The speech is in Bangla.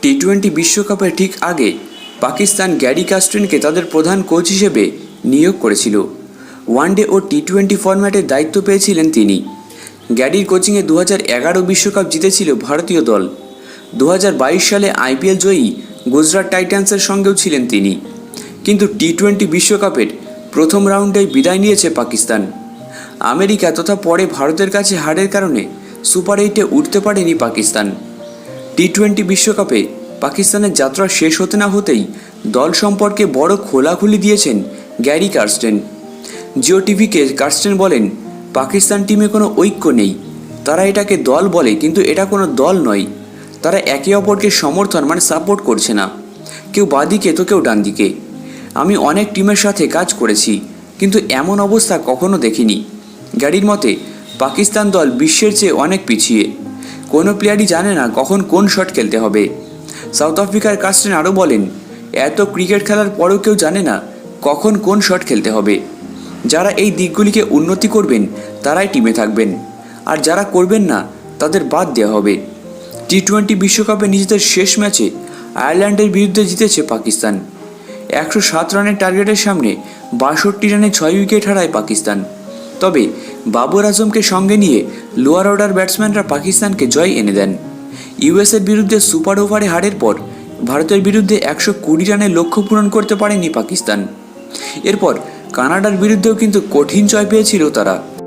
টি-20 বিশ্বকাপের ঠিক আগে পাকিস্তান গ্যারি কাস্টিনকে তাদের প্রধান কোচ হিসেবে নিয়োগ করেছিল। ওয়ানডে ও টি-20 ফরম্যাটের দায়িত্ব পেয়েছিলেন তিনি। গ্যারির কোচিংয়ে 2011 বিশ্বকাপ জিতেছিল ভারতীয় দল। 2022 সালে আইপিএল জয়ী গুজরাট টাইটান্সের সঙ্গেও ছিলেন তিনি। কিন্তু টি-20 বিশ্বকাপের প্রথম রাউন্ডেই বিদায় নিয়েছে পাকিস্তান। আমেরিকা তথা পরে ভারতের কাছে হারের কারণে সুপার 8-এ উঠতে পারেনি পাকিস্তান। টি-20 বিশ্বকাপে পাকিস্তানের যাত্রা শেষ হতে না হতেই দল সম্পর্কে বড় খোলাখুলি দিয়েছেন গ্যারি কার্স্টেন। জিও টিভিকে কার্স্টেন বলেন, পাকিস্তান টিমে কোনো ঐক্য নেই। তারা এটাকে দল বলে, কিন্তু এটা কোনো দল নয়। তারা একে অপরকে সমর্থন সাপোর্ট করছে না, কেউ বাঁদিকে তো কেউ ডান দিকে। আমি অনেক টিমের সাথে কাজ করেছি, কিন্তু এমন অবস্থা কখনো দেখিনি। গ্যারির মতে পাকিস্তান দল বিশ্বের চেয়ে অনেক পিছিয়ে। কোনো প্লেয়ারই জানে না কখন কোন শট খেলতে হবে। সাউথ আফ্রিকার কাস্টেন আরও বলেন, এত ক্রিকেট খেলার পরেও কেউ জানে না কখন কোন শট খেলতে হবে। যারা এই দিকগুলিকে উন্নতি করবেন তারাই টিমে থাকবেন, আর যারা করবেন না তাদের বাদ দেওয়া হবে। টি-20 বিশ্বকাপে নিজেদের শেষ ম্যাচে আয়ারল্যান্ডের বিরুদ্ধে জিতেছে পাকিস্তান। 107 রানের টার্গেটের সামনে 62 রানে 6 উইকেট হারায় পাকিস্তান। তবে বাবর আজমকে সঙ্গে নিয়ে লোয়ার অর্ডার ব্যাটসম্যানরা পাকিস্তানকে জয় এনে দেন। ইউএসের বিরুদ্ধে সুপার ওভারে হারের পর ভারতের বিরুদ্ধে 120 রানের লক্ষ্য পূরণ করতে পারেনি পাকিস্তান। এরপর কানাডার বিরুদ্ধেও কিন্তু কঠিন জয় পেয়েছিল তারা।